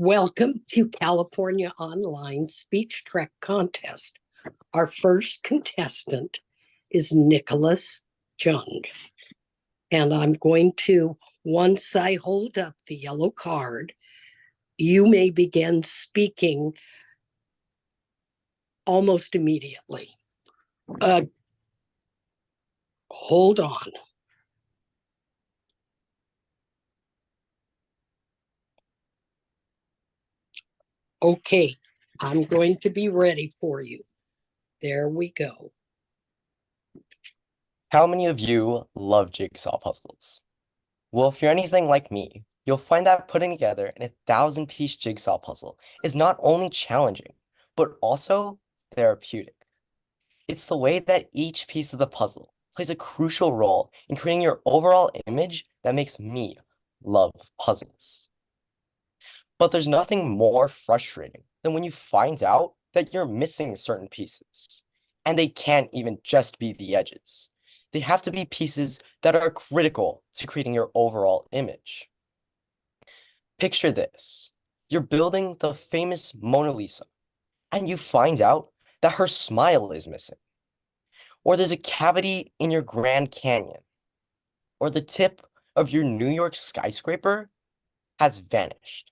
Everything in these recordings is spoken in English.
Welcome to California Online Speech Track Contest. Our first contestant is Nicholas Jung. And I'm going to, once I hold up the yellow card, you may begin speaking almost immediately. Hold on. Okay, I'm going to be ready for you. There we go. How many of you love jigsaw puzzles? Well, if you're anything like me, you'll find that putting together an 1,000-piece jigsaw puzzle is not only challenging, but also therapeutic. It's the way that each piece of the puzzle plays a crucial role in creating your overall image that makes me love puzzles. But there's nothing more frustrating than when you find out that you're missing certain pieces, and they can't even just be the edges. They have to be pieces that are critical to creating your overall image. Picture this. You're building the famous Mona Lisa, and you find out that her smile is missing, or there's a cavity in your Grand Canyon, or the tip of your New York skyscraper has vanished.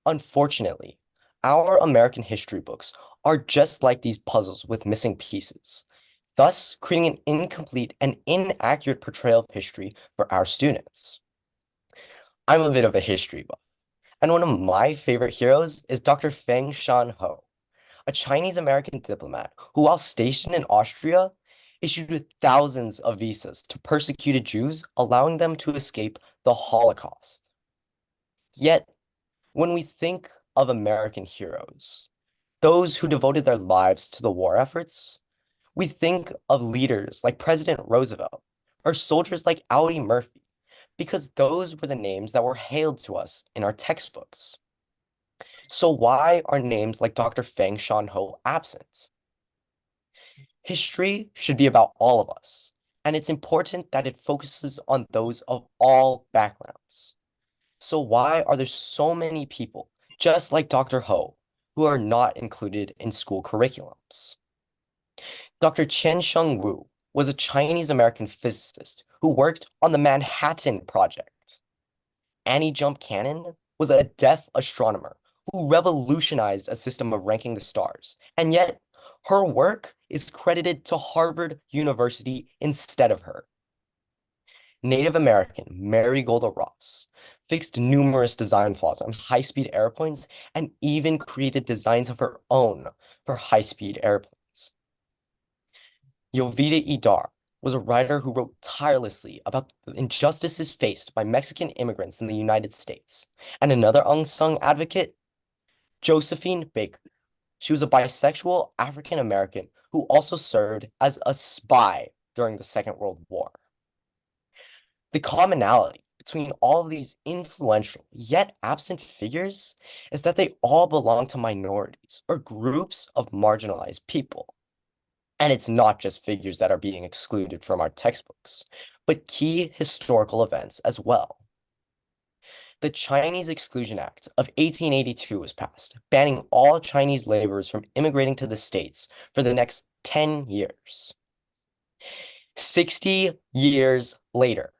Unfortunately, our American history books are just like these puzzles with missing pieces, thus creating an incomplete and inaccurate portrayal of history for our students. I'm a bit of a history buff, and one of my favorite heroes is Dr. Feng Shan-ho, a Chinese American diplomat who, while stationed in Austria, issued thousands of visas to persecuted Jews, allowing them to escape the Holocaust. Yet, when we think of American heroes, those who devoted their lives to the war efforts, we think of leaders like President Roosevelt or soldiers like Audie Murphy, because those were the names that were hailed to us in our textbooks. So why are names like Dr. Feng Shan-ho absent? History should be about all of us, and it's important that it focuses on those of all backgrounds. So why are there so many people, just like Dr. Ho, who are not included in school curriculums? Dr. Chen Sheng-wu was a Chinese-American physicist who worked on the Manhattan Project. Annie Jump Cannon was a deaf astronomer who revolutionized a system of ranking the stars, and yet her work is credited to Harvard University instead of her. Native American Mary Golda Ross fixed numerous design flaws on high-speed airplanes and even created designs of her own for high-speed airplanes. Yovita Idar was a writer who wrote tirelessly about the injustices faced by Mexican immigrants in the United States. And another unsung advocate, Josephine Baker. She was a bisexual African American who also served as a spy during the Second World War. The commonality between all of these influential yet absent figures is that they all belong to minorities or groups of marginalized people. And it's not just figures that are being excluded from our textbooks, but key historical events as well. The Chinese Exclusion Act of 1882 was passed, banning all Chinese laborers from immigrating to the States for the next 10 years. 60 years later,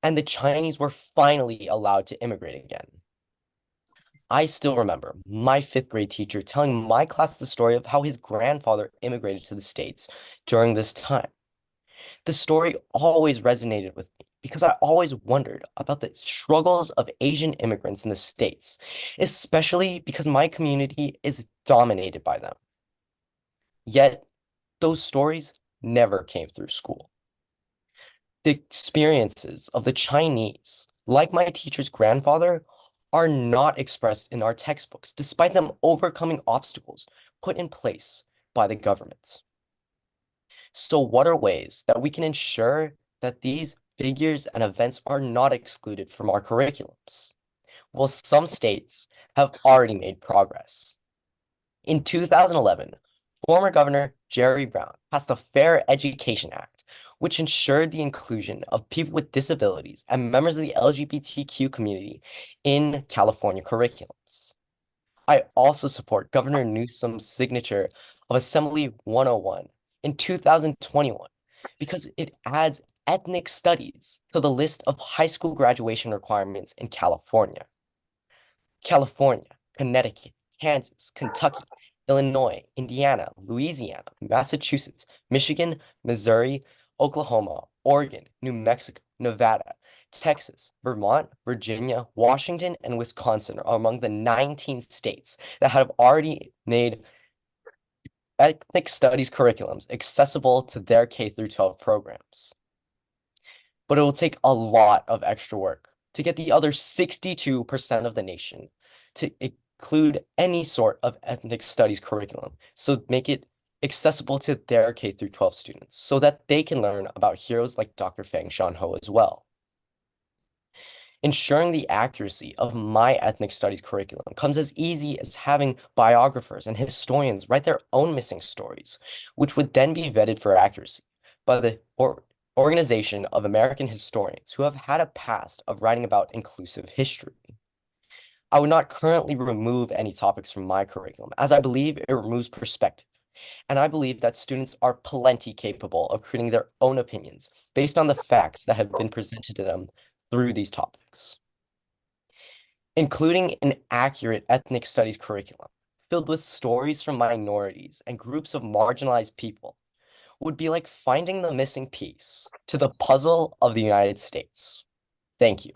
and the Chinese were finally allowed to immigrate again. I still remember my fifth grade teacher telling my class the story of how his grandfather immigrated to the States during this time. The story always resonated with me because I always wondered about the struggles of Asian immigrants in the States, especially because my community is dominated by them. Yet, those stories never came through school. The experiences of the Chinese, like my teacher's grandfather, are not expressed in our textbooks, despite them overcoming obstacles put in place by the government. So what are ways that we can ensure that these figures and events are not excluded from our curriculums? Well, some states have already made progress. In 2011, former Governor Jerry Brown passed the Fair Education Act, which ensured the inclusion of people with disabilities and members of the LGBTQ community in California curriculums. I also support Governor Newsom's signature of Assembly 101 in 2021 because it adds ethnic studies to the list of high school graduation requirements in California. California, Connecticut, Kansas, Kentucky, Illinois, Indiana, Louisiana, Massachusetts, Michigan, Missouri, Oklahoma, Oregon, New Mexico, Nevada, Texas, Vermont, Virginia, Washington, and Wisconsin are among the 19 states that have already made ethnic studies curriculums accessible to their K through 12 programs. But it will take a lot of extra work to get the other 62% of the nation to include any sort of ethnic studies curriculum, so make it accessible to their K through 12 students so that they can learn about heroes like Dr. Fang Shanho as well. Ensuring the accuracy of my ethnic studies curriculum comes as easy as having biographers and historians write their own missing stories, which would then be vetted for accuracy by the Organization of American Historians who have had a past of writing about inclusive history. I would not currently remove any topics from my curriculum, as I believe it removes perspective. And I believe that students are plenty capable of creating their own opinions based on the facts that have been presented to them through these topics. Including an accurate ethnic studies curriculum filled with stories from minorities and groups of marginalized people would be like finding the missing piece to the puzzle of the United States. Thank you.